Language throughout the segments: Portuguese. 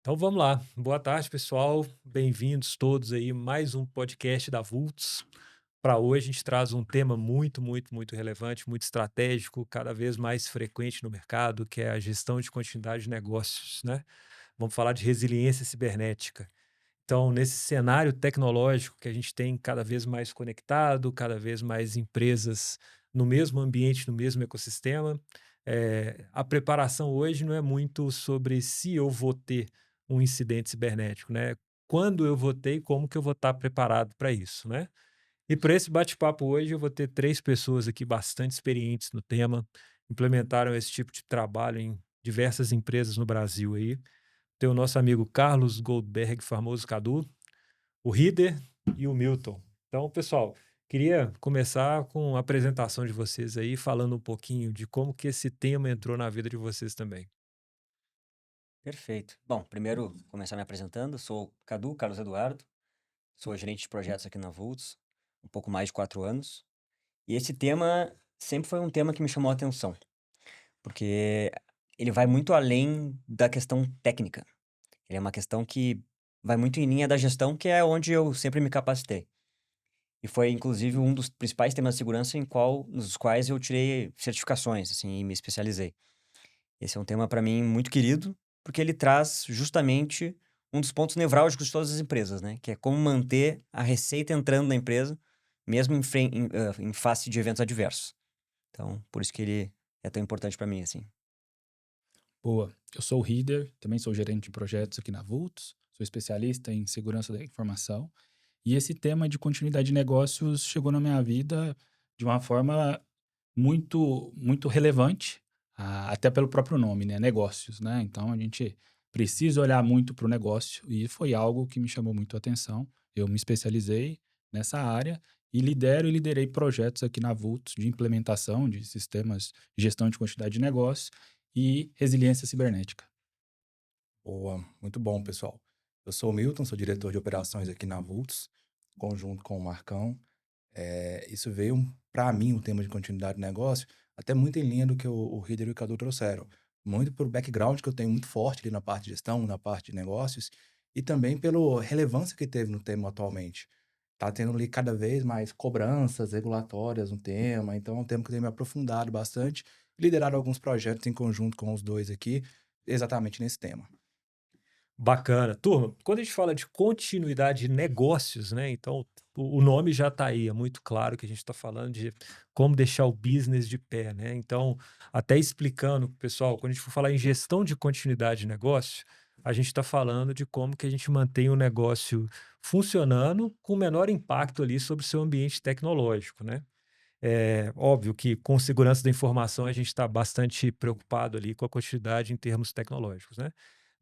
Então vamos lá. Boa tarde, pessoal. Bem-vindos todos aí, mais um podcast da Vultos. Para hoje a gente traz um tema muito relevante, muito estratégico, cada vez mais frequente no mercado, que é a gestão de continuidade de negócios, né? Vamos falar de resiliência cibernética. Então, nesse cenário tecnológico que a gente tem cada vez mais conectado, cada vez mais empresas no mesmo ambiente, no mesmo ecossistema, a preparação hoje não é muito sobre se eu vou ter um incidente cibernético, né? Quando eu vou ter e como que eu vou estar preparado para isso, né? E para esse bate-papo hoje eu vou ter três pessoas aqui bastante experientes no tema, implementaram esse tipo de trabalho em diversas empresas no Brasil aí. Tem o nosso amigo Carlos Goldberg, famoso Cadu, o Rider e o Milton. Então, pessoal, queria começar com a apresentação de vocês aí, falando um pouquinho de como que esse tema entrou na vida de vocês também. Perfeito. Bom, primeiro começar me apresentando, sou o Cadu, Carlos Eduardo, sou gerente de projetos aqui na Vults, um pouco mais de 4 anos. E esse tema sempre foi um tema que me chamou a atenção, porque ele vai muito além da questão técnica. Ele é uma questão que vai muito em linha da gestão, que é onde eu sempre me capacitei. E foi, inclusive, um dos principais temas de segurança nos quais eu tirei certificações, assim, e me especializei. Esse é um tema para mim muito querido, porque ele traz justamente um dos pontos nevrálgicos de todas as empresas, né? Que é como manter a receita entrando na empresa, mesmo em face de eventos adversos. Então, por isso que ele é tão importante para mim, assim. Boa. Eu sou o Rider, também sou gerente de projetos aqui na Vultos, sou especialista em segurança da informação. E esse tema de continuidade de negócios chegou na minha vida de uma forma muito relevante, até pelo próprio nome, né? Negócios, né? Então a gente precisa olhar muito para o negócio e foi algo que me chamou muito a atenção. Eu me especializei nessa área e liderei projetos aqui na Vultos de implementação de sistemas de gestão de continuidade de negócios e resiliência cibernética. Boa, muito bom, pessoal. Eu sou o Milton, sou diretor de operações aqui na Vults, conjunto com o Marcão. Isso veio para mim, um tema de continuidade do negócio, até muito em linha do que o Rider e o Cadu trouxeram. Muito por background que eu tenho muito forte ali na parte de gestão, na parte de negócios, e também pela relevância que teve no tema atualmente. Tá tendo ali cada vez mais cobranças regulatórias no tema, então é um tema que eu tenho me aprofundado bastante, liderado alguns projetos em conjunto com os dois aqui, exatamente nesse tema. Bacana. Turma, quando a gente fala de continuidade de negócios, né? Então, o nome já está aí, é muito claro que a gente está falando de como deixar o business de pé, né? Então, até explicando, pessoal, quando a gente for falar em gestão de continuidade de negócio, a gente está falando de como que a gente mantém o negócio funcionando com o menor impacto ali sobre o seu ambiente tecnológico, né? É óbvio que com segurança da informação a gente está bastante preocupado ali com a continuidade em termos tecnológicos, né?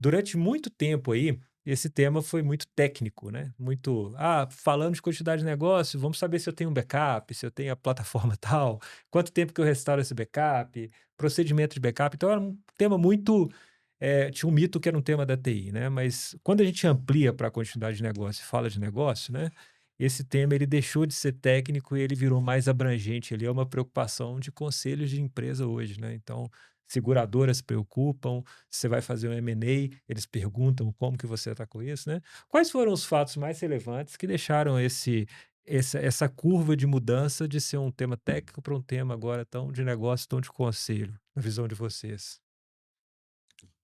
Durante muito tempo aí, esse tema foi muito técnico, né? Muito, falando de quantidade de negócio, vamos saber se eu tenho um backup, se eu tenho a plataforma tal, quanto tempo que eu restauro esse backup, procedimento de backup. Então era um tema muito, tinha um mito que era um tema da TI, né? Mas quando a gente amplia para a quantidade de negócio e fala de negócio, né? Esse tema ele deixou de ser técnico e ele virou mais abrangente. Ele é uma preocupação de conselhos de empresa hoje, né? Então, seguradoras se preocupam, você vai fazer um M&A, eles perguntam como que você está com isso, né? Quais foram os fatos mais relevantes que deixaram essa curva de mudança de ser um tema técnico para um tema agora tão de negócio, tão de conselho, na visão de vocês?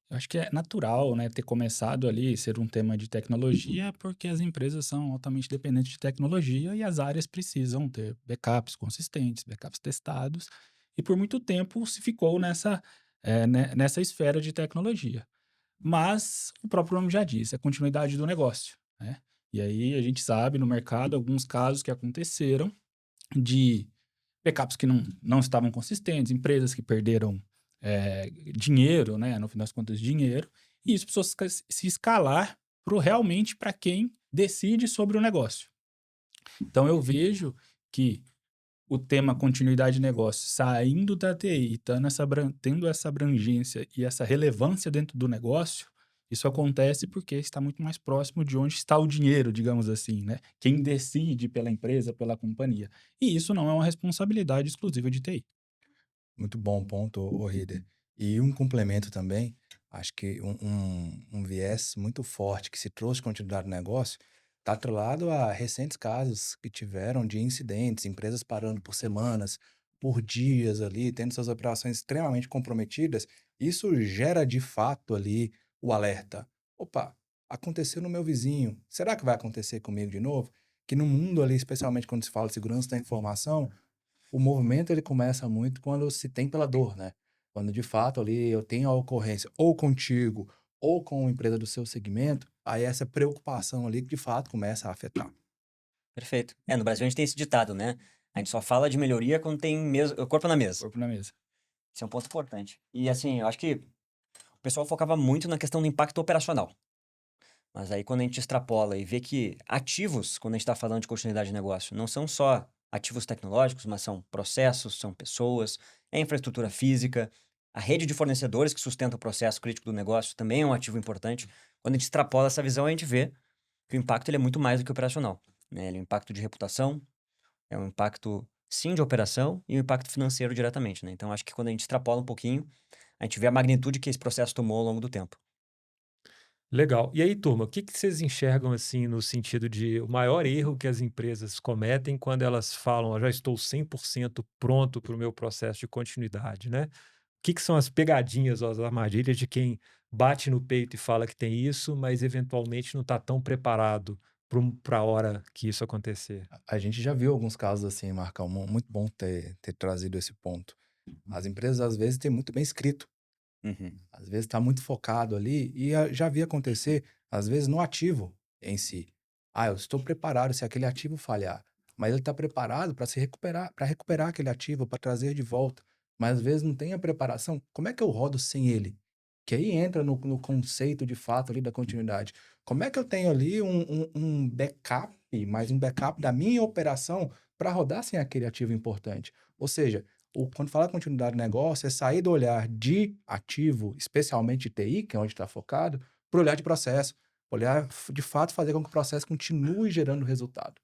Eu acho que é natural, né, ter começado ali ser um tema de tecnologia, porque as empresas são altamente dependentes de tecnologia e as áreas precisam ter backups consistentes, backups testados, e por muito tempo se ficou nessa esfera de tecnologia. Mas o próprio nome já diz, é a continuidade do negócio, né? E aí a gente sabe no mercado alguns casos que aconteceram de backups que não estavam consistentes, empresas que perderam dinheiro, né? No final das contas, dinheiro, e isso precisou se escalar realmente para quem decide sobre o negócio. Então eu vejo que o tema continuidade de negócio saindo da TI, tendo essa abrangência e essa relevância dentro do negócio, isso acontece porque está muito mais próximo de onde está o dinheiro, digamos assim, né? Quem decide pela empresa, pela companhia. E isso não é uma responsabilidade exclusiva de TI. Muito bom ponto, o Rider. E um complemento também, Acho que um viés muito forte que se trouxe continuidade do negócio está atrelado a recentes casos que tiveram de incidentes, empresas parando por semanas, por dias ali, tendo suas operações extremamente comprometidas. Isso gera de fato ali o alerta. Opa, aconteceu no meu vizinho. Será que vai acontecer comigo de novo? Que no mundo ali, especialmente quando se fala de segurança da informação, o movimento ele começa muito quando se tem pela dor, né? Quando de fato ali eu tenho a ocorrência ou contigo ou com uma empresa do seu segmento, aí essa preocupação ali que de fato começa a afetar. Perfeito. No Brasil a gente tem esse ditado, né? A gente só fala de melhoria quando tem o corpo na mesa. Corpo na mesa. Esse é um ponto importante. E assim, eu acho que o pessoal focava muito na questão do impacto operacional. Mas aí quando a gente extrapola e vê que ativos, quando a gente está falando de continuidade de negócio, não são só ativos tecnológicos, mas são processos, são pessoas, é infraestrutura física, a rede de fornecedores que sustenta o processo crítico do negócio também é um ativo importante. Quando a gente extrapola essa visão, a gente vê que o impacto ele é muito mais do que operacional, né? Ele é um impacto de reputação, é um impacto, sim, de operação e um impacto financeiro diretamente, né? Então, acho que quando a gente extrapola um pouquinho, a gente vê a magnitude que esse processo tomou ao longo do tempo. Legal. E aí, turma, o que que vocês enxergam assim no sentido de o maior erro que as empresas cometem quando elas falam, "Ó, já estou 100% pronto para o meu processo de continuidade, né? O que que são as pegadinhas ou as armadilhas de quem bate no peito e fala que tem isso, mas eventualmente não está tão preparado para a hora que isso acontecer? A gente já viu alguns casos assim, Marcão, muito bom ter trazido esse ponto. As empresas às vezes têm muito bem escrito, Uhum. às vezes está muito focado ali e já vi acontecer, às vezes no ativo em si. Ah, eu estou preparado se aquele ativo falhar, mas ele está preparado para se recuperar, para recuperar aquele ativo, para trazer de volta. Mas às vezes não tem a preparação. Como é que eu rodo sem ele? Que aí entra no conceito de fato ali da continuidade. Como é que eu tenho ali um backup, mais um backup da minha operação para rodar sem aquele ativo importante? Ou seja, quando fala continuidade do negócio, é sair do olhar de ativo, especialmente de TI, que é onde está focado, para o olhar de processo. Olhar, de fato, fazer com que o processo continue gerando resultado.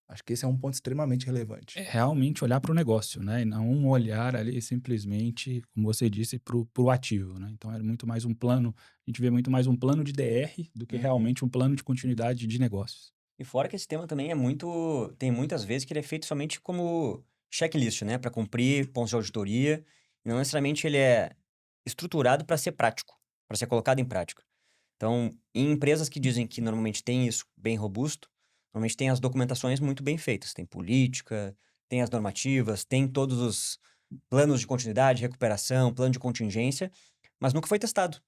Acho que esse é um ponto extremamente relevante. É realmente olhar para o negócio, né? E não um olhar ali simplesmente, como você disse, para o ativo, né? Então é muito mais um plano, a gente vê muito mais um plano de DR do que Uhum. realmente um plano de continuidade de negócios. E fora que esse tema também é muito. Tem muitas vezes que ele é feito somente como checklist, né? Para cumprir pontos de auditoria. E não necessariamente ele é estruturado para ser prático, para ser colocado em prática. Então, em empresas que dizem que normalmente tem isso bem robusto, normalmente tem as documentações muito bem feitas. Tem política, tem as normativas, tem todos os planos de continuidade, recuperação, plano de contingência, mas nunca foi testado.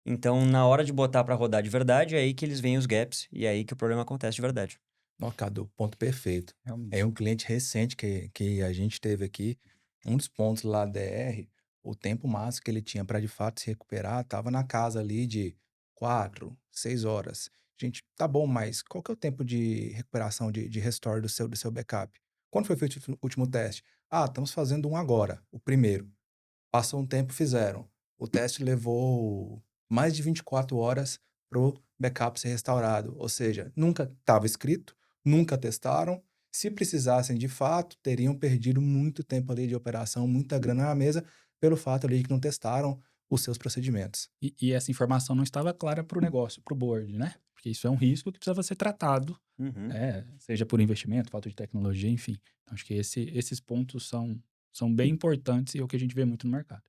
Então, na hora de botar para rodar de verdade, é aí que eles veem os gaps e é aí que o problema acontece de verdade. Ó, Cadu, ponto perfeito. É Realmente. um cliente recente que a gente teve aqui, um dos pontos lá da DR, o tempo máximo que ele tinha para de fato se recuperar estava na casa ali de 4, 6 horas. Gente, tá bom, mas qual que é o tempo de recuperação, de restore do seu backup? Quando foi feito o último teste? Ah, estamos fazendo um agora, o primeiro. Passou um tempo, fizeram. O teste levou mais de 24 horas para o backup ser restaurado. Ou seja, nunca estava escrito, nunca testaram. Se precisassem de fato, teriam perdido muito tempo ali de operação, muita grana na mesa, pelo fato ali de que não testaram os seus procedimentos. E essa informação não estava clara para o negócio, para o board, né? Porque isso é um risco que precisava ser tratado, Uhum. seja por investimento, falta de tecnologia, enfim. Então, acho que esses pontos são bem importantes e é o que a gente vê muito no mercado.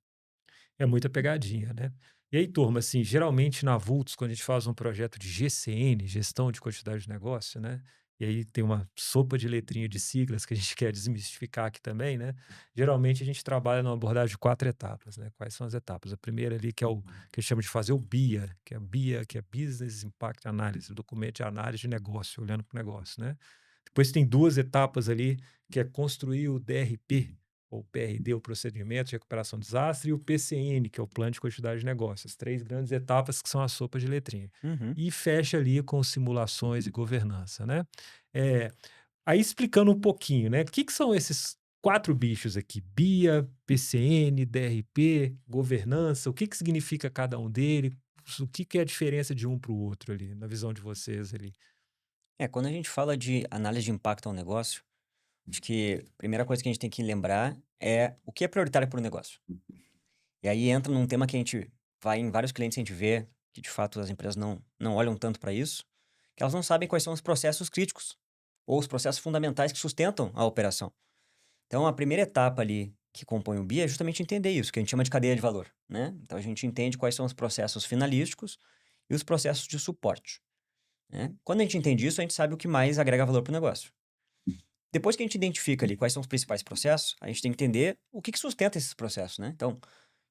É muita pegadinha, né? E aí, turma, assim, geralmente na Vultos, quando a gente faz um projeto de GCN, Gestão de Quantidade de Negócio, né? E aí tem uma sopa de letrinha de siglas que a gente quer desmistificar aqui também, né? Geralmente a gente trabalha numa abordagem de 4 etapas, né? Quais são as etapas? A primeira ali que é o que a gente chama de fazer o BIA, que é Business Impact Analysis, documento de análise de negócio, olhando para o negócio, né? Depois tem 2 etapas ali, que é construir o DRP, ou PRD, o Procedimento de Recuperação de Desastre, e o PCN, que é o Plano de Continuidade de Negócio. As 3 grandes etapas que são a sopa de letrinha. Uhum. E fecha ali com simulações e governança, né? É, aí explicando um pouquinho, né? O que são esses 4 bichos aqui? BIA, PCN, DRP, governança. O que significa cada um deles? O que é a diferença de um para o outro ali, na visão de vocês ali? Quando a gente fala de análise de impacto ao negócio, acho que a primeira coisa que a gente tem que lembrar é o que é prioritário para o negócio. E aí entra num tema que a gente vai em vários clientes, a gente vê que, de fato, as empresas não olham tanto para isso, que elas não sabem quais são os processos críticos ou os processos fundamentais que sustentam a operação. Então, a primeira etapa ali que compõe o BI é justamente entender isso, que a gente chama de cadeia de valor, né? Então, a gente entende quais são os processos finalísticos e os processos de suporte, né? Quando a gente entende isso, a gente sabe o que mais agrega valor para o negócio. Depois que a gente identifica ali quais são os principais processos, a gente tem que entender o que sustenta esses processos, né? Então,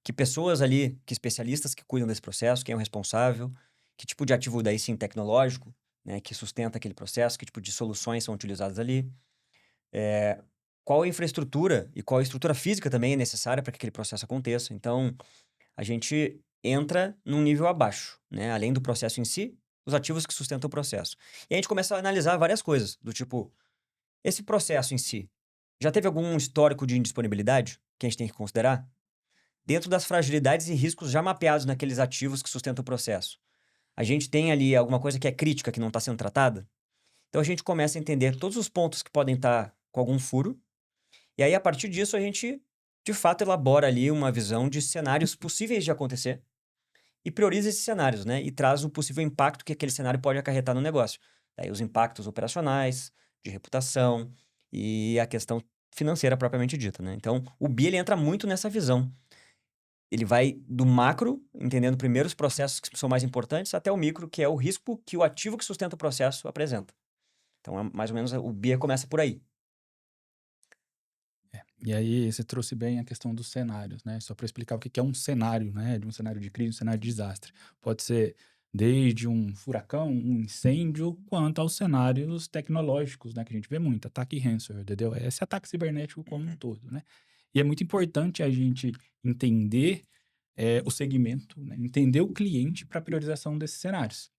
que pessoas ali, que especialistas que cuidam desse processo, quem é o responsável, que tipo de ativo daí sim tecnológico, né, que sustenta aquele processo, que tipo de soluções são utilizadas ali, qual a infraestrutura e qual a estrutura física também é necessária para que aquele processo aconteça. Então, a gente entra num nível abaixo, né? Além do processo em si, os ativos que sustentam o processo. E a gente começa a analisar várias coisas, do tipo, esse processo em si, já teve algum histórico de indisponibilidade que a gente tem que considerar? Dentro das fragilidades e riscos já mapeados naqueles ativos que sustentam o processo, a gente tem ali alguma coisa que é crítica, que não está sendo tratada? Então, a gente começa a entender todos os pontos que podem estar com algum furo, e aí, a partir disso, a gente, de fato, elabora ali uma visão de cenários possíveis de acontecer e prioriza esses cenários, né? E traz o possível impacto que aquele cenário pode acarretar no negócio. Daí, os impactos operacionais, de reputação e a questão financeira propriamente dita, né? Então, o BI, ele entra muito nessa visão. Ele vai do macro, entendendo primeiro os processos que são mais importantes, até o micro, que é o risco que o ativo que sustenta o processo apresenta. Então, mais ou menos, o BI começa por aí. E aí você trouxe bem a questão dos cenários, né? Só para explicar o que que é um cenário, né? De um cenário de crise, um cenário de desastre. Pode ser desde um furacão, um incêndio, quanto aos cenários tecnológicos, né? Que a gente vê muito, ataque ransomware, DDoS, ataque cibernético como um todo, né? E é muito importante a gente entender o segmento, né? Entender o cliente para priorização desses cenários.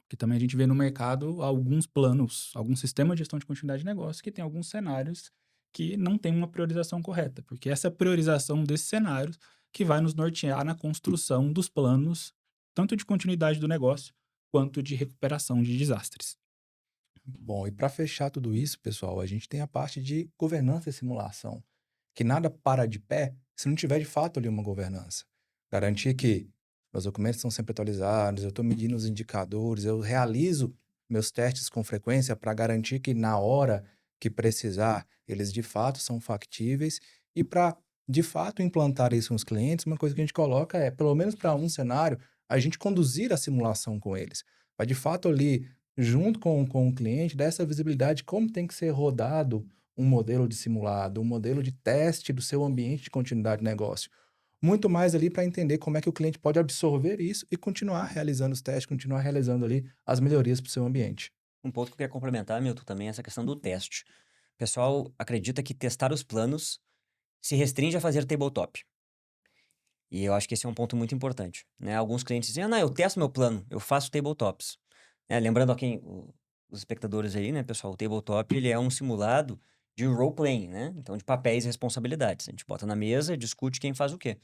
Porque também a gente vê no mercado alguns planos, alguns sistemas de gestão de continuidade de negócio que tem alguns cenários que não tem uma priorização correta, porque essa priorização desses cenários que vai nos nortear na construção dos planos, tanto de continuidade do negócio, quanto de recuperação de desastres. Bom, e para fechar tudo isso, pessoal, a gente tem a parte de governança e simulação, que nada para de pé se não tiver de fato ali uma governança. Garantir que meus documentos são sempre atualizados, eu estou medindo os indicadores, eu realizo meus testes com frequência para garantir que na hora que precisar, eles de fato são factíveis e para de fato implantar isso nos clientes, uma coisa que a gente coloca é, pelo menos para um cenário, a gente conduzir a simulação com eles. Para de fato ali junto com o cliente, dar essa visibilidade de como tem que ser rodado um modelo de simulado, um modelo de teste do seu ambiente de continuidade de negócio. Muito mais ali para entender como é que o cliente pode absorver isso e continuar realizando os testes, continuar realizando ali as melhorias para o seu ambiente. Um ponto que eu queria complementar, Milton, também é essa questão do teste. O pessoal acredita que testar os planos se restringe a fazer tabletop. E eu acho que esse é um ponto muito importante, né? Alguns clientes dizem, não, eu testo meu plano, eu faço tabletops. Lembrando a os espectadores aí, né, pessoal, o tabletop, ele é um simulado de role-playing, né? Então, de papéis e responsabilidades. A gente bota na mesa e discute quem faz o quê.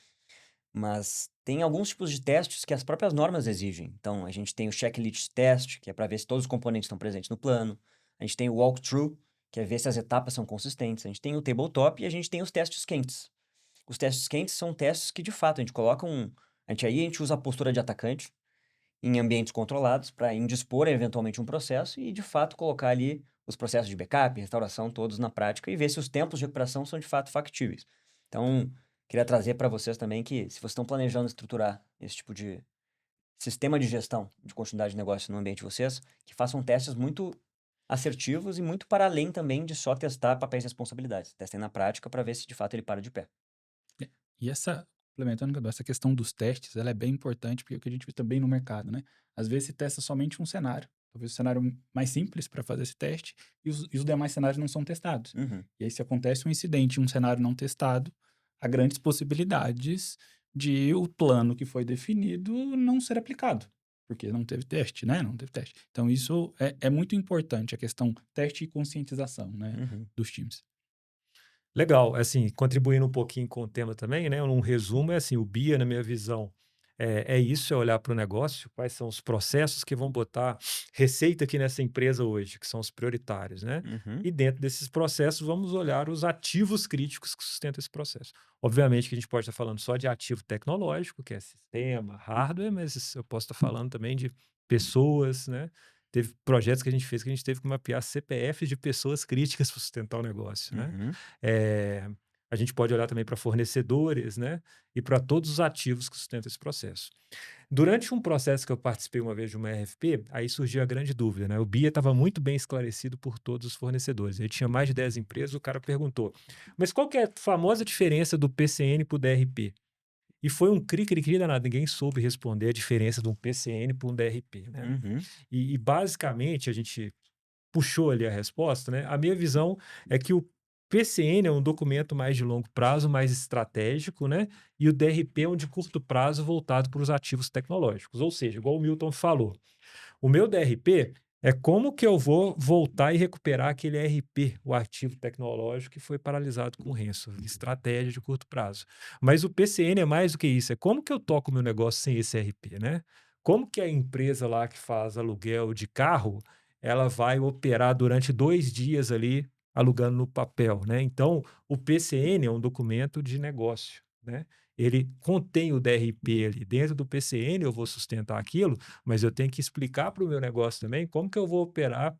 Mas tem alguns tipos de testes que as próprias normas exigem. Então, a gente tem o checklist test, que é para ver se todos os componentes estão presentes no plano. A gente tem o walkthrough, que é ver se as etapas são consistentes. A gente tem o tabletop e a gente tem os testes quentes. Os testes quentes são testes que, de fato, a gente coloca a gente usa a postura de atacante em ambientes controlados para indispor eventualmente um processo e, de fato, colocar ali os processos de backup, restauração, todos na prática e ver se os tempos de recuperação são, de fato, factíveis. Então, queria trazer para vocês também que, se vocês estão planejando estruturar esse tipo de sistema de gestão de continuidade de negócio no ambiente de vocês, que façam testes muito assertivos e muito para além também de só testar papéis e responsabilidades. Testem na prática para ver se, de fato, ele para de pé. E complementando, Gabriel, essa questão dos testes, ela é bem importante, porque é o que a gente vê também no mercado, né? Às vezes se testa somente um cenário, talvez o cenário mais simples para fazer esse teste, e os demais cenários não são testados. Uhum. E aí, se acontece um incidente em um cenário não testado, há grandes possibilidades de o plano que foi definido não ser aplicado, porque não teve teste, né? Não teve teste. Então, isso é muito importante, a questão teste e conscientização, né? Uhum. Dos times. Legal, assim, contribuindo um pouquinho com o tema também, né? Um resumo é assim, o BIA, na minha visão, É isso, é olhar para o negócio, quais são os processos que vão botar receita aqui nessa empresa hoje, que são os prioritários, né? Uhum. E dentro desses processos, vamos olhar os ativos críticos que sustentam esse processo. Obviamente que a gente pode estar falando só de ativo tecnológico, que é sistema, hardware, mas eu posso estar falando também de pessoas, né? Teve projetos que a gente fez que a gente teve que mapear CPFs de pessoas críticas para sustentar o negócio, né? Uhum. Eh, a gente pode olhar também para fornecedores, né? E para todos os ativos que sustentam esse processo. Durante um processo que eu participei uma vez de uma RFP, aí surgiu a grande dúvida, né? O BIA estava muito bem esclarecido por todos os fornecedores. Ele tinha mais de 10 empresas, o cara perguntou, mas qual que é a famosa diferença do PCN para o DRP? E foi um cri-cri-cri danado, ninguém soube responder a diferença de um PCN para um DRP, né? Uhum. E basicamente a gente puxou ali a resposta, né? A minha visão é que o PCN é um documento mais de longo prazo, mais estratégico, né? E o DRP é um de curto prazo voltado para os ativos tecnológicos. Ou seja, igual o Milton falou, o meu DRP é como que eu vou voltar e recuperar aquele RP, o ativo tecnológico que foi paralisado com o ranço, estratégia de curto prazo. Mas o PCN é mais do que isso, é como que eu toco o meu negócio sem esse RP, né? Como que a empresa lá que faz aluguel de carro, ela vai operar durante 2 dias ali alugando no papel, né? Então, o PCN é um documento de negócio, né? Ele contém o DRP ali. Dentro do PCN eu vou sustentar aquilo, mas eu tenho que explicar para o meu negócio também como que eu vou operar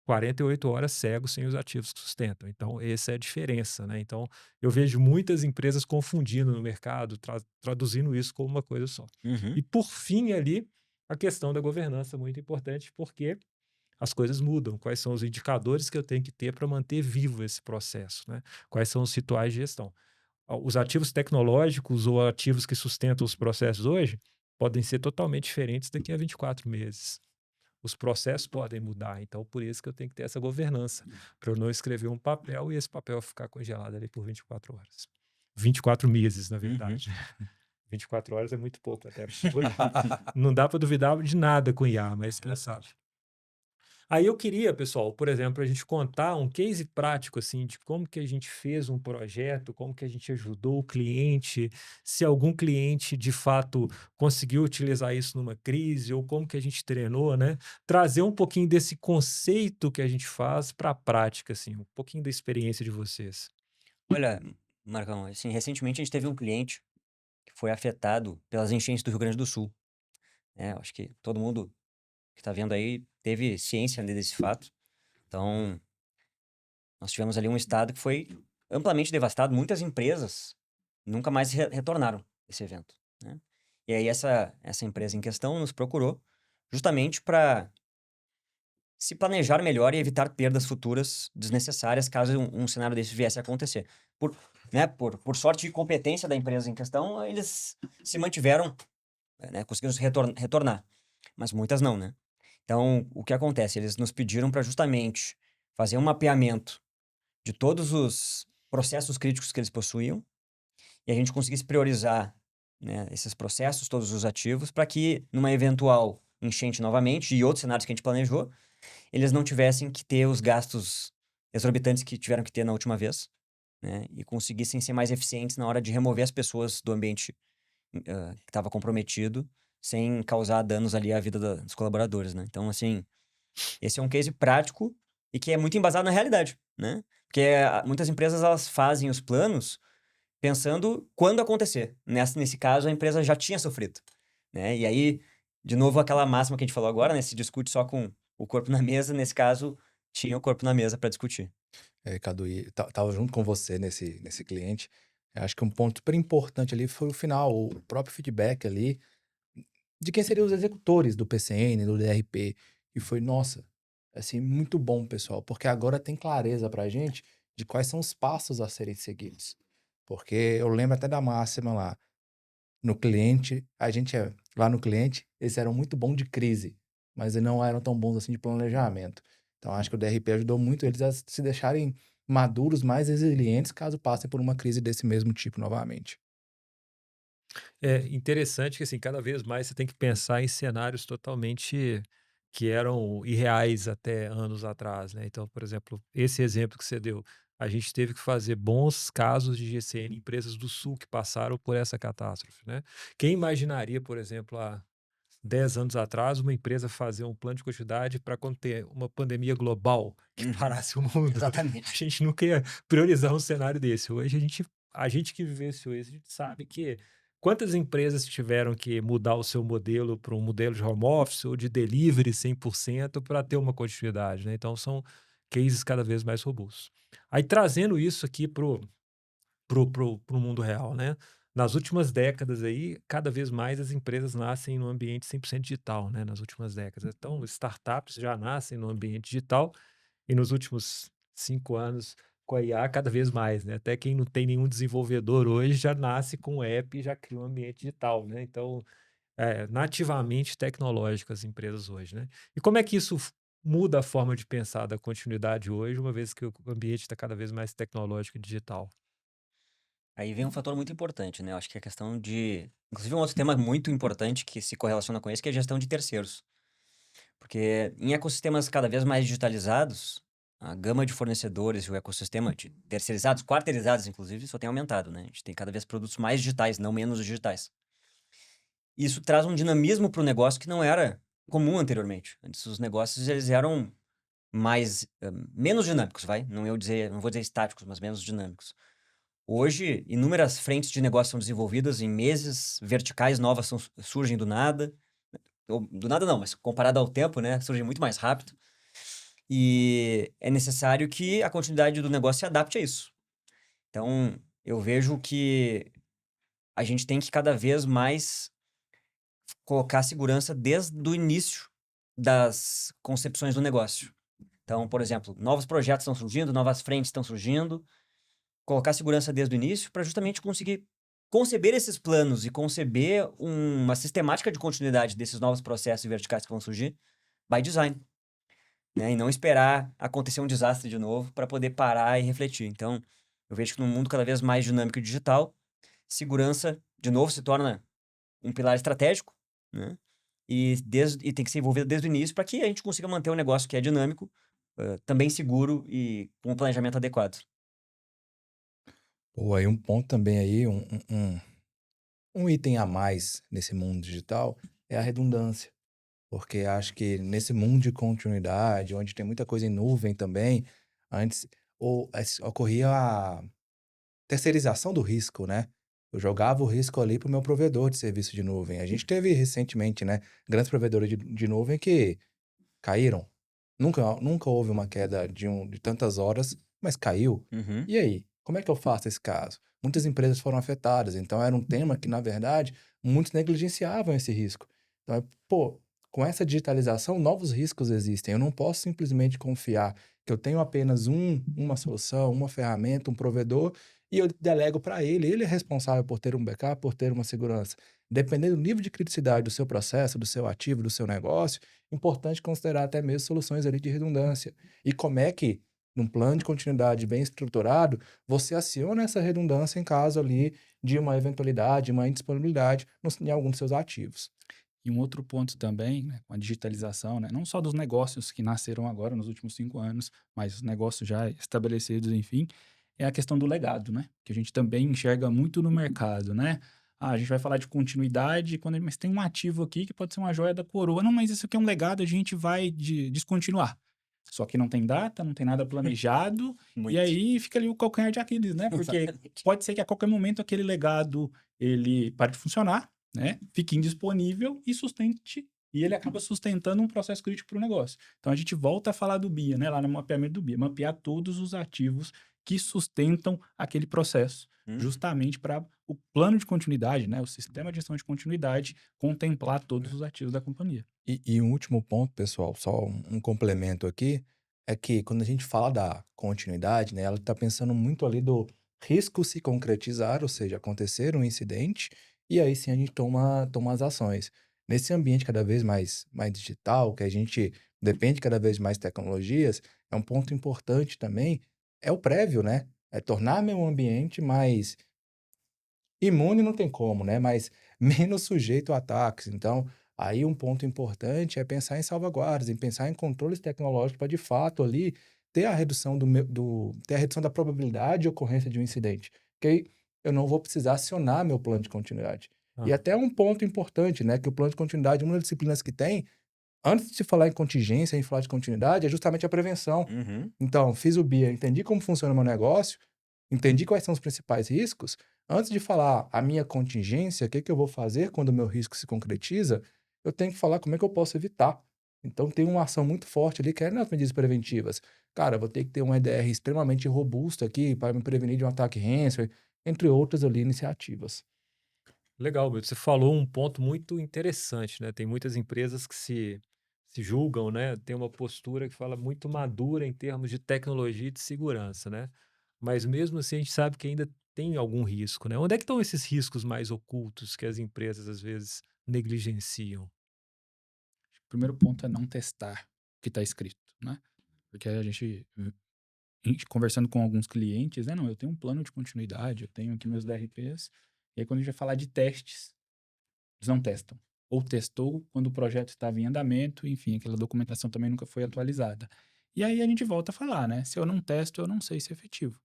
48 horas cego sem os ativos que sustentam. Então, essa é a diferença, né? Então, eu vejo muitas empresas confundindo no mercado, traduzindo isso como uma coisa só. Uhum. E, por fim, ali, a questão da governança, muito importante, porque as coisas mudam. Quais são os indicadores que eu tenho que ter para manter vivo esse processo, né? Quais são os rituais de gestão? Os ativos tecnológicos ou ativos que sustentam os processos hoje podem ser totalmente diferentes daqui a 24 meses. Os processos podem mudar, então por isso que eu tenho que ter essa governança, para eu não escrever um papel e esse papel ficar congelado ali por 24 horas. 24 meses, na Uhum. verdade. 24 horas é muito pouco até. Hoje não dá para duvidar de nada com IA, mas quem sabe. Aí eu queria, pessoal, por exemplo, a gente contar um case prático assim de como que a gente fez um projeto, como que a gente ajudou o cliente, se algum cliente de fato conseguiu utilizar isso numa crise ou como que a gente treinou, né? Trazer um pouquinho desse conceito que a gente faz para a prática, assim, um pouquinho da experiência de vocês. Olha, Marcão, assim, recentemente a gente teve um cliente que foi afetado pelas enchentes do Rio Grande do Sul, né? Eu acho que todo mundo que está vendo aí teve ciência desse fato. Então, nós tivemos ali um estado que foi amplamente devastado. Muitas empresas nunca mais retornaram esse evento, né? E aí essa empresa em questão nos procurou justamente para se planejar melhor e evitar perdas futuras desnecessárias caso um cenário desse viesse a acontecer. Por, né, por sorte e competência da empresa em questão, eles se mantiveram, né, conseguiram se retornar, mas muitas não, né? Então, o que acontece? Eles nos pediram para justamente fazer um mapeamento de todos os processos críticos que eles possuíam e a gente conseguisse priorizar, né, esses processos, todos os ativos, para que numa eventual enchente novamente e outros cenários que a gente planejou, eles não tivessem que ter os gastos exorbitantes que tiveram que ter na última vez, né? E conseguissem ser mais eficientes na hora de remover as pessoas do ambiente que estava comprometido, sem causar danos ali à vida dos colaboradores, né? Então, assim, esse é um case prático e que é muito embasado na realidade, né? Porque muitas empresas elas fazem os planos pensando quando acontecer. Nesse caso, a empresa já tinha sofrido, né? E aí, de novo, aquela máxima que a gente falou agora, né? Se discute só com o corpo na mesa, nesse caso, tinha o corpo na mesa para discutir. Cadu, e tava junto com você nesse cliente. Eu acho que um ponto super importante ali foi o final, o próprio feedback ali de quem seriam os executores do PCN, do DRP. E foi, nossa, assim, muito bom, pessoal, porque agora tem clareza pra gente de quais são os passos a serem seguidos. Porque eu lembro até da máxima lá, no cliente, lá no cliente, eles eram muito bons de crise, mas eles não eram tão bons assim de planejamento. Então, acho que o DRP ajudou muito eles a se deixarem maduros, mais resilientes, caso passem por uma crise desse mesmo tipo novamente. É interessante que, assim, cada vez mais você tem que pensar em cenários totalmente que eram irreais até anos atrás, né? Então, por exemplo, esse exemplo que você deu, a gente teve que fazer bons casos de GCN, empresas do Sul que passaram por essa catástrofe, né? Quem imaginaria, por exemplo, há 10 anos atrás, uma empresa fazer um plano de continuidade para quando ter uma pandemia global que Uhum. parasse o mundo? A Exatamente. gente nunca ia priorizar um cenário desse. Hoje a gente que vivenciou isso, a gente sabe que quantas empresas tiveram que mudar o seu modelo para um modelo de home office ou de delivery 100% para ter uma continuidade, né? Então são cases cada vez mais robustos. Aí trazendo isso aqui pro mundo real, né? Nas últimas décadas aí, cada vez mais as empresas nascem no ambiente 100% digital, né? Nas últimas décadas. Então, startups já nascem no ambiente digital e nos últimos 5 anos, com a IA, cada vez mais, né? Até quem não tem nenhum desenvolvedor hoje já nasce com o app e já cria um ambiente digital, né? Então, nativamente tecnológico as empresas hoje, né? E como é que isso muda a forma de pensar da continuidade hoje, uma vez que o ambiente está cada vez mais tecnológico e digital? Aí vem um fator muito importante, né? Eu acho que é a questão de. Inclusive, um outro tema muito importante que se correlaciona com esse, que é a gestão de terceiros. Porque em ecossistemas cada vez mais digitalizados, a gama de fornecedores e o ecossistema de terceirizados, quarteirizados, inclusive, só tem aumentado, né? A gente tem cada vez produtos mais digitais, não menos digitais. Isso traz um dinamismo para o negócio que não era comum anteriormente. Antes, os negócios eles eram mais menos dinâmicos, vai? Não vou dizer estáticos, mas menos dinâmicos. Hoje, inúmeras frentes de negócio são desenvolvidas em meses, verticais novas surgem do nada. Ou, do nada não, mas comparado ao tempo, né? Surgem muito mais rápido. E é necessário que a continuidade do negócio se adapte a isso. Então, eu vejo que a gente tem que cada vez mais colocar segurança desde o início das concepções do negócio. Então, por exemplo, novos projetos estão surgindo, novas frentes estão surgindo, colocar segurança desde o início para justamente conseguir conceber esses planos e conceber uma sistemática de continuidade desses novos processos verticais que vão surgir by design, né? E não esperar acontecer um desastre de novo para poder parar e refletir. Então, eu vejo que num mundo cada vez mais dinâmico e digital, segurança, de novo, se torna um pilar estratégico, né? E tem que ser envolvido desde o início para que a gente consiga manter um negócio que é dinâmico, também seguro e com um planejamento adequado. Pô, aí um ponto também aí, um item a mais nesse mundo digital é a redundância. Porque acho que nesse mundo de continuidade, onde tem muita coisa em nuvem também, antes ocorria a terceirização do risco, né? Eu jogava o risco ali para o meu provedor de serviço de nuvem. A gente teve recentemente, né, grandes provedores de nuvem que caíram. Nunca houve uma queda de tantas horas, mas caiu. Uhum. E aí? Como é que eu faço esse caso? Muitas empresas foram afetadas, então era um tema que, na verdade, muitos negligenciavam esse risco. Então, pô, com essa digitalização, novos riscos existem. Eu não posso simplesmente confiar que eu tenho apenas uma solução, uma ferramenta, um provedor, e eu delego para ele. Ele é responsável por ter um backup, por ter uma segurança. Dependendo do nível de criticidade do seu processo, do seu ativo, do seu negócio, importante considerar até mesmo soluções ali de redundância. E como é que, num plano de continuidade bem estruturado, você aciona essa redundância em caso ali de uma eventualidade, uma indisponibilidade em algum dos seus ativos. E um outro ponto também, né, com a digitalização, né, não só dos negócios que nasceram agora nos últimos 5 anos, mas os negócios já estabelecidos, enfim, é a questão do legado, né? Que a gente também enxerga muito no mercado, né? Ah, a gente vai falar de continuidade, mas tem um ativo aqui que pode ser uma joia da coroa. Não, mas isso aqui é um legado, a gente vai descontinuar. Só que não tem data, não tem nada planejado, e Muito. aí fica ali o calcanhar de Aquiles, né? Porque Exatamente. pode ser que a qualquer momento aquele legado ele pare de funcionar, né? Fique indisponível e ele acaba sustentando um processo crítico para o negócio. Então a gente volta a falar do BIA, né? Lá no mapeamento do BIA, mapear todos os ativos que sustentam aquele processo, justamente para o plano de continuidade, né? O sistema de gestão de continuidade contemplar todos os ativos da companhia. E um último ponto, pessoal, só um complemento aqui, é que quando a gente fala da continuidade, né, ela está pensando muito ali do risco se concretizar, ou seja, acontecer um incidente, e aí sim a gente toma as ações. Nesse ambiente cada vez mais digital, que a gente depende cada vez mais de tecnologias, é um ponto importante também, é o prévio, né? É tornar meu ambiente mais imune não tem como, né, mas menos sujeito a ataques. Então, aí um ponto importante é pensar em salvaguardas, em pensar em controles tecnológicos para, de fato, ali, ter a redução ter a redução da probabilidade de ocorrência de um incidente. Que aí eu não vou precisar acionar meu plano de continuidade. E Ah, até um ponto importante, né, que o plano de continuidade, uma das disciplinas que tem, antes de se falar em contingência, em falar de continuidade, é justamente a prevenção. Uhum. Então, fiz o BIA, entendi como funciona o meu negócio, entendi quais são os principais riscos. Antes de falar a minha contingência, o que que eu vou fazer quando o meu risco se concretiza, eu tenho que falar como é que eu posso evitar. Então, tem uma ação muito forte ali que é nas medidas preventivas. Cara, eu vou ter que ter um EDR extremamente robusto aqui para me prevenir de um ataque ransomware, entre outras ali iniciativas. legal, Milton. Você falou um ponto muito interessante, né? Tem muitas empresas que se julgam, né? Tem uma postura que fala muito madura em termos de tecnologia e de segurança, né? Mas mesmo assim a gente sabe que ainda tem algum risco, né? Onde é que estão esses riscos mais ocultos que as empresas às vezes negligenciam? O primeiro ponto é não testar o que está escrito, né? Porque a gente conversando com alguns clientes, né? Não, eu tenho um plano de continuidade, eu tenho aqui meus DRPs. E aí, quando a gente vai falar de testes, eles não testam. Ou testou quando o projeto estava em andamento, enfim, aquela documentação também nunca foi atualizada. E aí a gente volta a falar, né? Se eu não testo, eu não sei se é efetivo.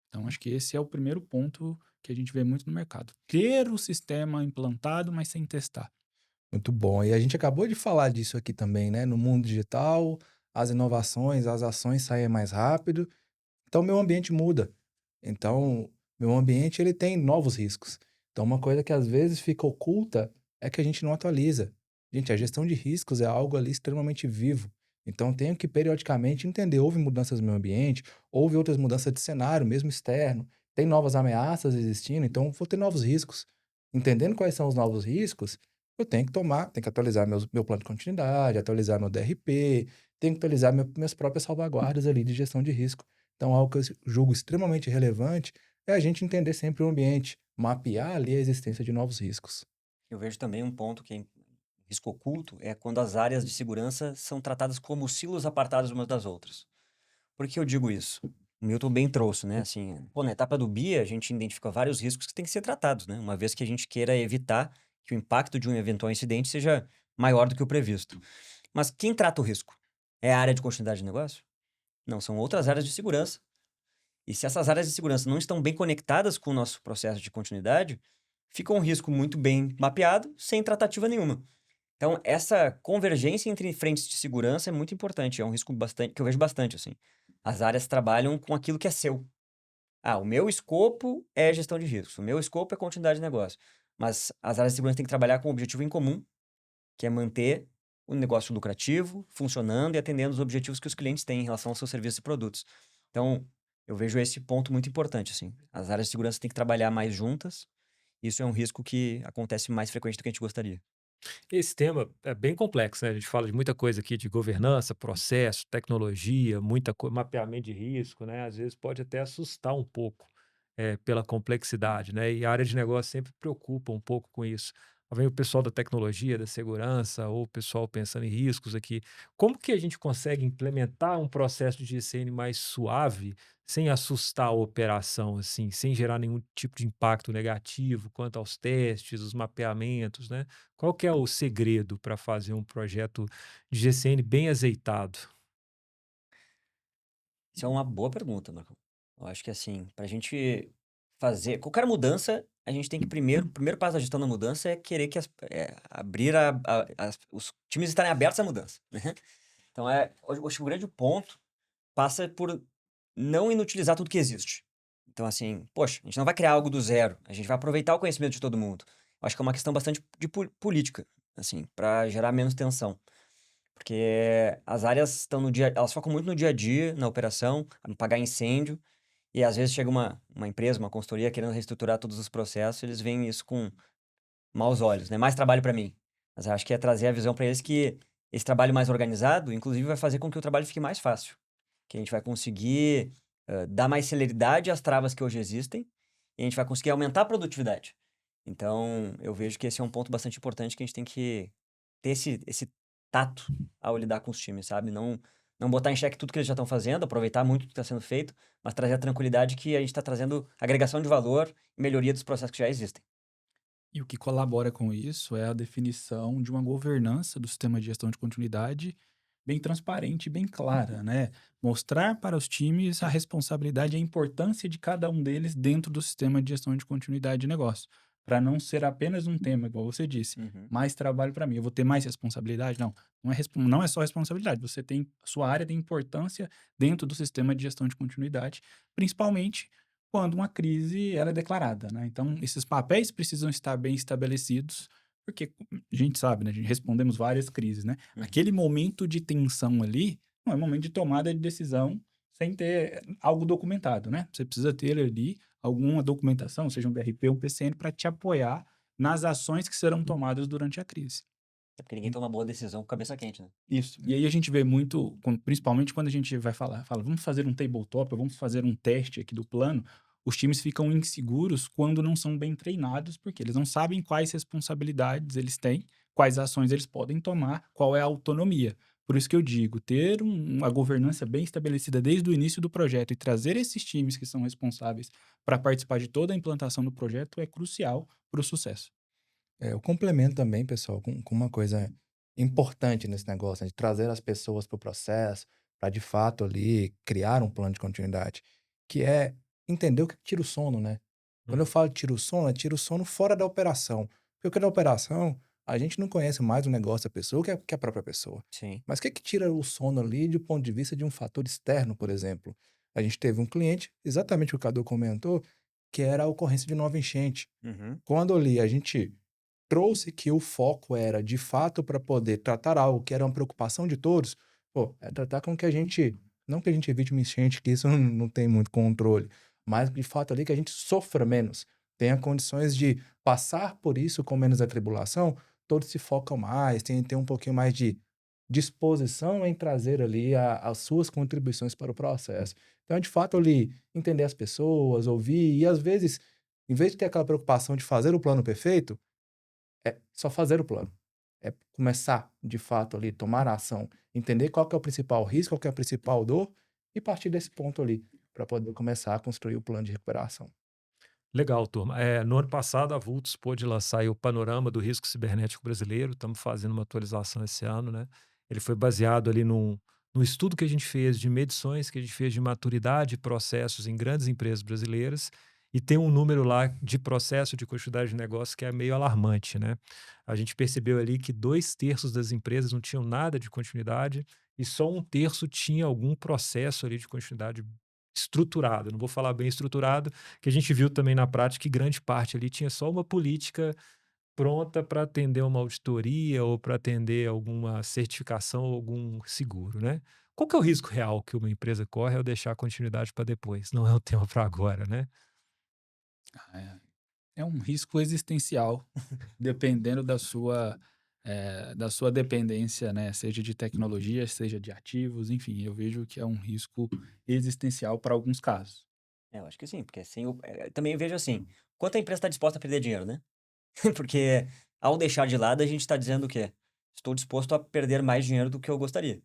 Então, acho que esse é o primeiro ponto que a gente vê muito no mercado. Ter o sistema implantado, mas sem testar. Muito bom. E a gente acabou de falar disso aqui também, né? No mundo digital, as inovações, as ações saem mais rápido, então meu ambiente muda. Então, meu ambiente ele tem novos riscos. Então, uma coisa que às vezes fica oculta é que a gente não atualiza. Gente, a gestão de riscos é algo ali extremamente vivo. Então, eu tenho que periodicamente entender, houve mudanças no meu ambiente, houve outras mudanças de cenário, mesmo externo, tem novas ameaças existindo, então vou ter novos riscos. Entendendo quais são os novos riscos, eu tenho que atualizar meu plano de continuidade, atualizar meu DRP, tenho que atualizar minhas próprias salvaguardas ali de gestão de risco. Então, algo que eu julgo extremamente relevante é a gente entender sempre o ambiente, mapear ali a existência de novos riscos. Eu vejo também um ponto que é risco oculto é quando as áreas de segurança são tratadas como silos apartados umas das outras. Por que eu digo isso? O Milton bem trouxe, né? Assim, pô, na etapa do BIA, a gente identifica vários riscos que têm que ser tratados, né? Uma vez que a gente queira evitar que o impacto de um eventual incidente seja maior do que o previsto. Mas quem trata o risco? É a área de continuidade de negócio? Não, são outras áreas de segurança. E se essas áreas de segurança não estão bem conectadas com o nosso processo de continuidade, fica um risco muito bem mapeado, sem tratativa nenhuma. Então, essa convergência entre frentes de segurança é muito importante. É um risco bastante, que eu vejo bastante, assim. As áreas trabalham com aquilo que é seu. Ah, o meu escopo é gestão de riscos, o meu escopo é continuidade de negócio. Mas as áreas de segurança têm que trabalhar com um objetivo em comum, que é manter o negócio lucrativo, funcionando e atendendo os objetivos que os clientes têm em relação aos seus serviços e produtos. Então, eu vejo esse ponto muito importante, assim. As áreas de segurança têm que trabalhar mais juntas. Isso é um risco que acontece mais frequente do que a gente gostaria. Esse tema é bem complexo, né? A gente fala de muita coisa aqui de governança, processo, tecnologia, mapeamento de risco, né? Às vezes pode até assustar um pouco pela complexidade, né? E a área de negócio sempre preocupa um pouco com isso. Vem o pessoal da tecnologia, da segurança, ou o pessoal pensando em riscos aqui. Como que a gente consegue implementar um processo de GCN mais suave, sem assustar a operação, assim, sem gerar nenhum tipo de impacto negativo quanto aos testes, os mapeamentos, né? Qual que é o segredo para fazer um projeto de GCN bem azeitado? Isso é uma boa pergunta, Marcão. Eu acho que assim, para a gente fazer qualquer mudança, a gente tem que o primeiro passo da gestão da mudança é querer que abrir os times estarem abertos à mudança, né? Então hoje, acho que o grande ponto passa por não inutilizar tudo que existe. Então assim, poxa, a gente não vai criar algo do zero, a gente vai aproveitar o conhecimento de todo mundo. Eu acho que é uma questão bastante de política, assim, para gerar menos tensão. Porque as áreas estão no dia, elas focam muito no dia a dia, na operação, em apagar incêndio, e às vezes chega uma empresa, uma consultoria querendo reestruturar todos os processos, eles veem isso com maus olhos, né? Mais trabalho para mim. Mas eu acho que é trazer a visão para eles que esse trabalho mais organizado, inclusive, vai fazer com que o trabalho fique mais fácil. Que a gente vai conseguir dar mais celeridade às travas que hoje existem, e a gente vai conseguir aumentar a produtividade. Então, eu vejo que esse é um ponto bastante importante que a gente tem que ter esse tato ao lidar com os times, sabe? Não botar em xeque tudo que eles já estão fazendo, aproveitar muito o que está sendo feito, mas trazer a tranquilidade que a gente está trazendo agregação de valor e melhoria dos processos que já existem. E o que colabora com isso é a definição de uma governança do sistema de gestão de continuidade bem transparente e bem clara, né? Mostrar para os times a responsabilidade e a importância de cada um deles dentro do sistema de gestão de continuidade de negócio. Para não ser apenas um tema, igual você disse, Uhum. mais trabalho para mim, eu vou ter mais responsabilidade? Não, não é só responsabilidade, você tem, sua área tem importância dentro do sistema de gestão de continuidade, principalmente quando uma crise ela é declarada, né? Então, esses papéis precisam estar bem estabelecidos, porque a gente sabe, né? A gente respondemos várias crises, né? Uhum. Aquele momento de tensão ali não é momento de tomada de decisão sem ter algo documentado, né? Você precisa ter ali alguma documentação, seja um BRP ou um PCN, para te apoiar nas ações que serão tomadas durante a crise. É porque ninguém toma boa decisão com cabeça quente, né? Isso. E aí a gente vê muito, principalmente quando a gente vai fala, vamos fazer um tabletop, vamos fazer um teste aqui do plano, os times ficam inseguros quando não são bem treinados, porque eles não sabem quais responsabilidades eles têm, quais ações eles podem tomar, qual é a autonomia. Por isso que eu digo, ter uma governança bem estabelecida desde o início do projeto e trazer esses times que são responsáveis para participar de toda a implantação do projeto é crucial para o sucesso. Eu complemento também, pessoal, com uma coisa importante nesse negócio, né, de trazer as pessoas para o processo, para de fato ali criar um plano de continuidade, que é entender o que tira o sono, né? Quando eu Uhum. falo de tira o sono, é tira o sono fora da operação. Porque o que é da operação, a gente não conhece mais o negócio da pessoa que a própria pessoa. Sim. Mas o que tira o sono ali do ponto de vista de um fator externo, por exemplo? A gente teve um cliente, exatamente o que o Cadu comentou, que era a ocorrência de nova enchente. Uhum. Quando ali a gente trouxe que o foco era, de fato, para poder tratar algo que era uma preocupação de todos, pô, é tratar com que a gente não que a gente evite uma enchente, que isso não tem muito controle, mas de fato ali que a gente sofra menos, tenha condições de passar por isso com menos atribulação, todos se focam mais, tem um pouquinho mais de disposição em trazer ali as suas contribuições para o processo. Então, é de fato ali, entender as pessoas, ouvir e às vezes, em vez de ter aquela preocupação de fazer o plano perfeito, é só fazer o plano. É começar, de fato, ali, tomar a ação, entender qual que é o principal risco, qual que é a principal dor, e partir desse ponto ali, para poder começar a construir o plano de recuperação. Legal, turma. No ano passado, a Vultz pôde lançar aí o Panorama do Risco Cibernético Brasileiro. Estamos fazendo uma atualização esse ano, né? Ele foi baseado ali num estudo que a gente fez de medições que a gente fez de maturidade de processos em grandes empresas brasileiras e tem um número lá de processo de continuidade de negócio que é meio alarmante, né? A gente percebeu ali que 2/3 das empresas não tinham nada de continuidade e só 1/3 tinha algum processo ali de continuidade estruturado. Não vou falar bem estruturado, que a gente viu também na prática que grande parte ali tinha só uma política pronta para atender uma auditoria ou para atender alguma certificação ou algum seguro, né? Qual que é o risco real que uma empresa corre ao deixar a continuidade para depois? Não é o tema para agora, né? É um risco existencial, dependendo da sua dependência, né? Seja de tecnologia, seja de ativos, enfim, eu vejo que é um risco existencial para alguns casos. Eu acho que sim, porque sem também vejo assim, quanto a empresa está disposta a perder dinheiro, né? Porque ao deixar de lado, a gente está dizendo o quê? Estou disposto a perder mais dinheiro do que eu gostaria.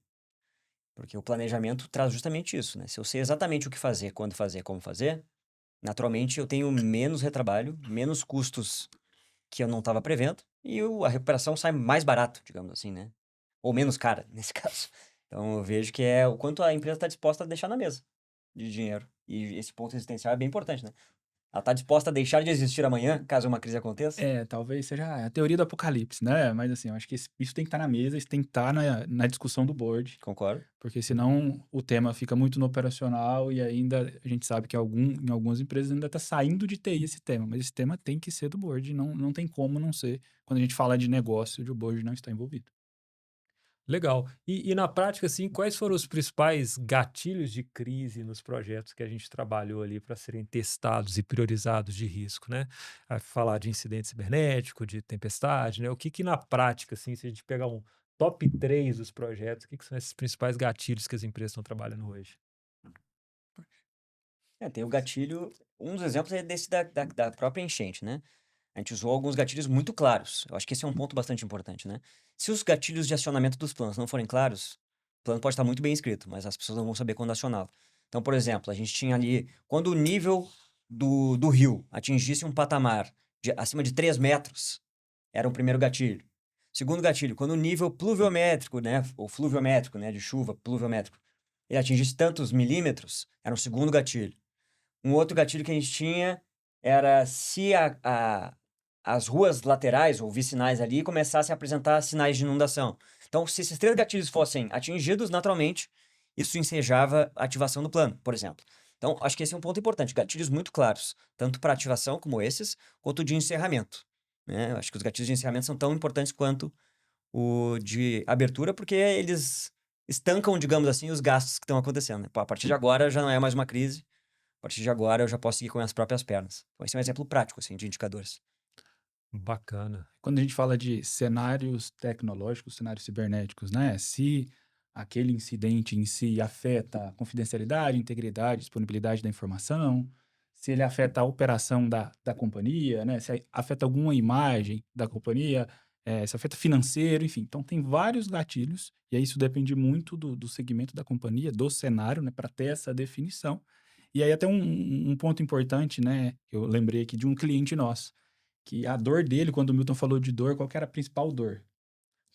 Porque o planejamento traz justamente isso, né? Se eu sei exatamente o que fazer, quando fazer, como fazer, naturalmente eu tenho menos retrabalho, menos custos que eu não estava prevendo, e a recuperação sai mais barato, digamos assim, né? Ou menos cara, nesse caso. Então eu vejo que é o quanto a empresa está disposta a deixar na mesa de dinheiro. E esse ponto existencial é bem importante, né? Ela está disposta a deixar de existir amanhã, caso uma crise aconteça? É, talvez seja a teoria do apocalipse, né? Mas assim, eu acho que isso tem que estar na mesa, isso tem que estar na discussão do board, Concordo. porque senão o tema fica muito no operacional e ainda a gente sabe que em algumas empresas ainda está saindo de TI esse tema, mas esse tema tem que ser do board, não tem como não ser quando a gente fala de negócio e o board não está envolvido. Legal. E na prática, assim, quais foram os principais gatilhos de crise nos projetos que a gente trabalhou ali para serem testados e priorizados de risco, né? Falar de incidente cibernético, de tempestade, né? O que na prática, assim, se a gente pegar um top 3 dos projetos, o que são esses principais gatilhos que as empresas estão trabalhando hoje? Tem o gatilho. Um dos exemplos é desse da própria enchente, né? A gente usou alguns gatilhos muito claros. Eu acho que esse é um ponto bastante importante, né? Se os gatilhos de acionamento dos planos não forem claros, o plano pode estar muito bem escrito, mas as pessoas não vão saber quando acioná-lo. Então, por exemplo, a gente tinha ali, quando o nível do rio atingisse um patamar acima de 3 metros, era o primeiro gatilho. Segundo gatilho, quando o nível pluviométrico, né, ou fluviométrico, né, de chuva, pluviométrico, ele atingisse tantos milímetros, era um segundo gatilho. Um outro gatilho que a gente tinha era se as ruas laterais ou vicinais ali começassem a apresentar sinais de inundação. Então, se esses 3 gatilhos fossem atingidos naturalmente, isso ensejava a ativação do plano, por exemplo. Então, acho que esse é um ponto importante. Gatilhos muito claros, tanto para ativação como esses, quanto de encerramento, né? Eu acho que os gatilhos de encerramento são tão importantes quanto o de abertura, porque eles estancam, digamos assim, os gastos que estão acontecendo, né? Pô, a partir de agora já não é mais uma crise, a partir de agora eu já posso seguir com as próprias pernas. Então, esse é um exemplo prático, assim, de indicadores. Bacana. Quando a gente fala de cenários tecnológicos, cenários cibernéticos, né? Se aquele incidente em si afeta a confidencialidade, integridade, disponibilidade da informação, se ele afeta a operação da companhia, né? Se afeta alguma imagem da companhia, se afeta financeiro, enfim. Então, tem vários gatilhos, e aí isso depende muito do segmento da companhia, do cenário, né? Para ter essa definição. E aí até um ponto importante, né? Eu lembrei aqui de um cliente nosso que a dor dele, quando o Milton falou de dor, qual que era a principal dor?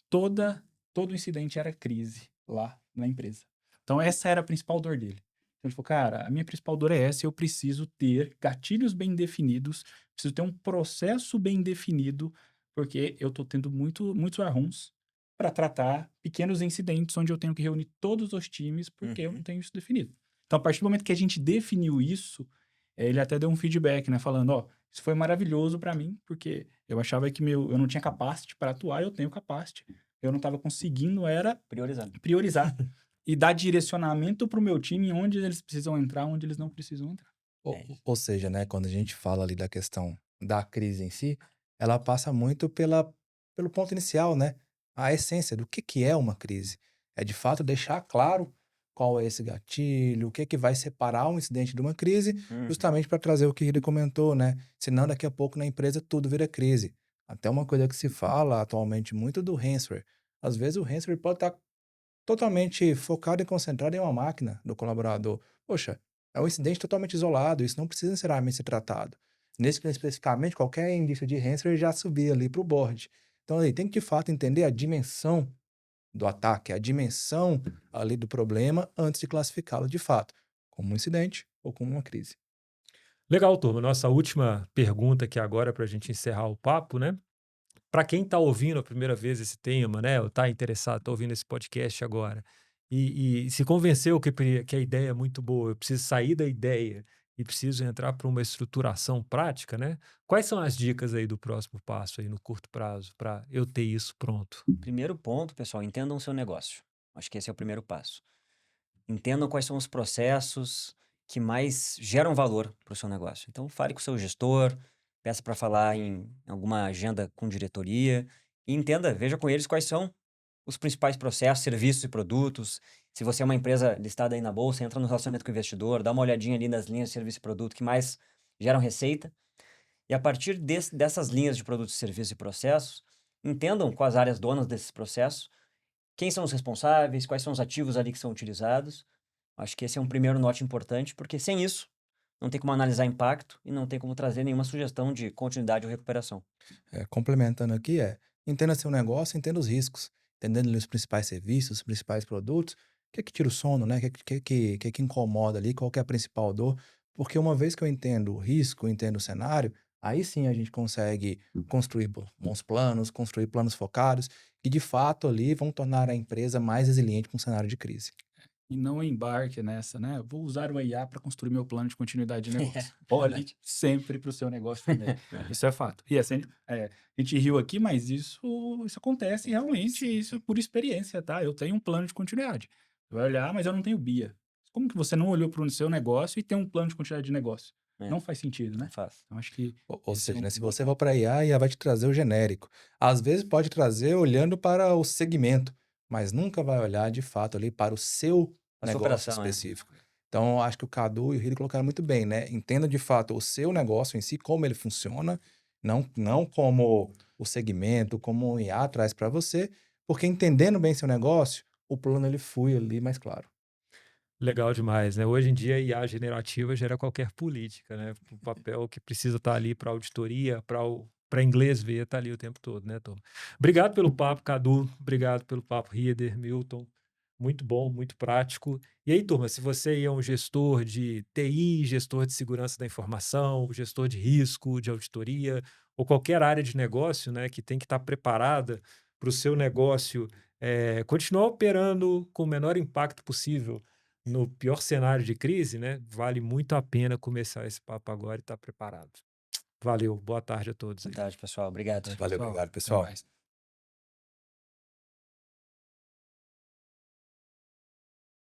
Todo incidente era crise lá na empresa. Então, essa era a principal dor dele. Então, ele falou, cara, a minha principal dor é essa, eu preciso ter gatilhos bem definidos, preciso ter um processo bem definido, porque eu estou tendo muitos arruns para tratar pequenos incidentes onde eu tenho que reunir todos os times, porque eu não tenho isso definido. Então, a partir do momento que a gente definiu isso, ele até deu um feedback, né, falando, ó, isso foi maravilhoso para mim, porque eu achava que eu não tinha capacity para atuar, eu tenho capacity. Eu não estava conseguindo era Priorizando. priorizar e dar direcionamento para o meu time onde eles precisam entrar, onde eles não precisam entrar. É isso. Ou seja, né, quando a gente fala ali da questão da crise em si, ela passa muito pelo ponto inicial, né? A essência do que é uma crise. É de fato deixar claro qual é esse gatilho, o que vai separar um incidente de uma crise, justamente para trazer o que ele comentou, né? Senão daqui a pouco na empresa tudo vira crise. Até uma coisa que se fala atualmente muito do ransomware. Às vezes o ransomware pode estar totalmente focado e concentrado em uma máquina do colaborador. Poxa, é um incidente totalmente isolado, isso não precisa necessariamente ser tratado. Nesse especificamente, qualquer indício de ransomware já subia ali para o board. Então, aí, tem que de fato entender a dimensão do ataque, a dimensão ali do problema antes de classificá-lo de fato como um incidente ou como uma crise. Legal, turma. Nossa última pergunta aqui agora para a gente encerrar o papo, né? Para quem está ouvindo a primeira vez esse tema, né? Ou está interessado, está ouvindo esse podcast agora e se convenceu que a ideia é muito boa, eu preciso sair da ideia e preciso entrar para uma estruturação prática, né? Quais são as dicas aí do próximo passo aí no curto prazo para eu ter isso pronto? Primeiro ponto, pessoal, entendam o seu negócio. Acho que esse é o primeiro passo. Entendam quais são os processos que mais geram valor para o seu negócio. Então, fale com o seu gestor, peça para falar em alguma agenda com diretoria e entenda, veja com eles quais são os principais processos, serviços e produtos. Se você é uma empresa listada aí na bolsa, entra no relacionamento com o investidor, dá uma olhadinha ali nas linhas de serviço e produto que mais geram receita. E a partir dessas linhas de produtos, serviços e processos, entendam com as áreas donas desses processos quem são os responsáveis, quais são os ativos ali que são utilizados. Acho que esse é um primeiro note importante, porque sem isso, não tem como analisar impacto e não tem como trazer nenhuma sugestão de continuidade ou recuperação. Complementando aqui, entenda seu negócio, entenda os riscos, entendendo ali os principais serviços, os principais produtos, o que tira o sono, né? O que incomoda ali, qual que é a principal dor, porque uma vez que eu entendo o risco, entendo o cenário, aí sim a gente consegue construir bons planos, construir planos focados, que de fato ali vão tornar a empresa mais resiliente com um cenário de crise. E não embarque nessa, né? Vou usar o IA para construir meu plano de continuidade de negócio. Olhe verdade. sempre para o seu negócio também. Isso é fato. E assim, a gente riu aqui, mas isso acontece realmente, isso é por experiência, tá? Eu tenho um plano de continuidade. Você vai olhar, mas eu não tenho BIA. Como que você não olhou para o seu negócio e tem um plano de continuidade de negócio? É, Não faz sentido, não né? faz. Então, acho que Ou esse é seja, um né, se bom você ponto. for para a IA vai te trazer o genérico. Às vezes pode trazer olhando para o segmento, mas nunca vai olhar de fato ali para o seu A sua negócio operação, específico. Então, eu acho que o Cadu e o Riri colocaram muito bem, né? Entenda de fato o seu negócio em si, como ele funciona, não como o segmento, como o IA traz para você, porque entendendo bem seu negócio, o plano ele flui ali mais claro. Legal demais, né? Hoje em dia, a IA generativa gera qualquer política, né? O papel que precisa estar ali para auditoria, para para inglês ver, tá ali o tempo todo, né, turma? Obrigado pelo papo, Cadu. Obrigado pelo papo, Rieder, Milton. Muito bom, muito prático. E aí, turma, se você aí é um gestor de TI, gestor de segurança da informação, gestor de risco, de auditoria, ou qualquer área de negócio, né, que tem que estar preparada para o seu negócio continuar operando com o menor impacto possível no pior cenário de crise, né, vale muito a pena começar esse papo agora e estar preparado. Valeu, boa tarde a todos Boa aí. tarde, pessoal. Obrigado. Valeu, Pessoal, obrigado, até pessoal. mais.